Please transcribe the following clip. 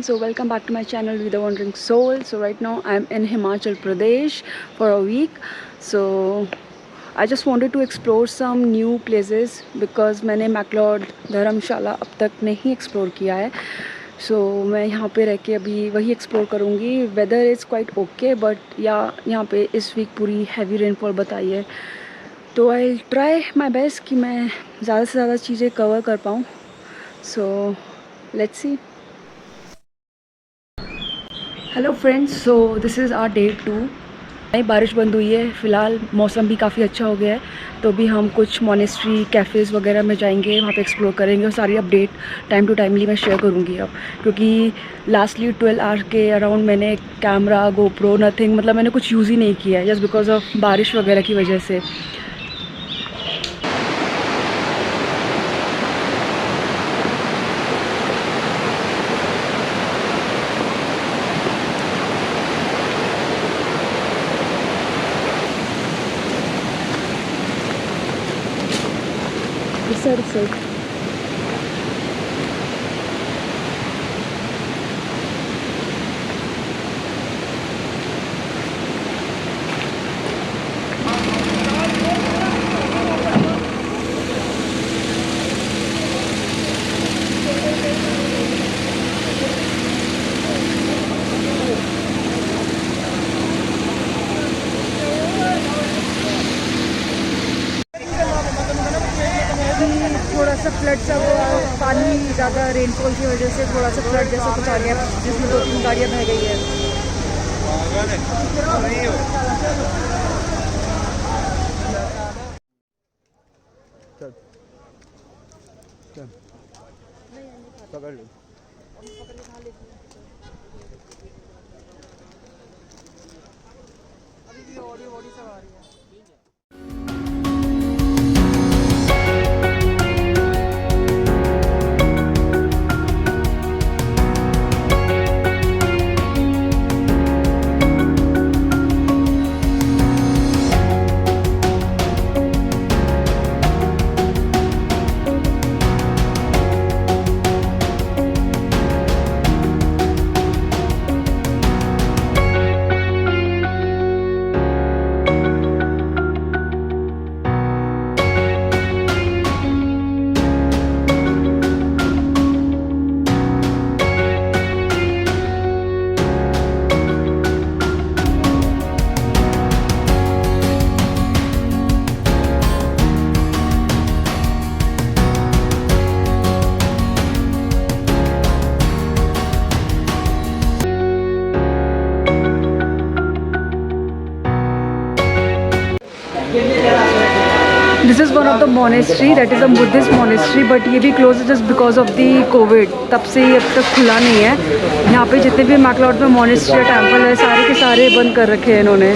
so welcome back to my channel with the Wandering Soul. So right now I'm in Himachal Pradesh for a week. So I just wanted to explore some new places because मैंने मैक्लोड धर्मशाला अब तक नहीं explore किया है. So मैं यहाँ पे रह के अभी वही एक्सप्लोर करूँगी. Weather is quite okay but यहाँ पे इस वीक पूरी हैवी रेनफॉल बताई है. तो आई ट्राई माई बेस्ट कि मैं ज़्यादा से ज़्यादा चीज़ें कवर कर पाऊँ. So let's see. Hello friends, so this is our day 2. नई बारिश बंद हुई है. फ़िलहाल मौसम भी काफ़ी अच्छा हो गया है. तो अभी हम कुछ मॉनेस्ट्री कैफ़ेज़ वगैरह में जाएंगे, वहाँ पे एक्सप्लोर करेंगे और सारी अपडेट टाइम टू टाइमली मैं शेयर करूँगी अब. क्योंकि लास्टली 12 आवर्स के अराउंड मैंने कैमरा, गोप्रो, नथिंग, मतलब मैंने कुछ यूज़ ही नहीं किया है जस्ट बिकॉज ऑफ बारिश वगैरह की वजह से. सर थोड़ा सा फ्लड सा पानी ज़्यादा रेनफॉल की वजह से थोड़ा सा फ्लड जैसा कुछ आ गया जिसमें 2-3 गाड़ियाँ बह गई है. This is one of the monastery that is a Buddhist monastery but ये भी close just because of the Covid. तब से ये अब तक खुला नहीं है. यहाँ पे जितने भी मैक्लॉड में मोनेस्ट्री टेम्पल है सारे के सारे बंद कर रखे हैं इन्होंने.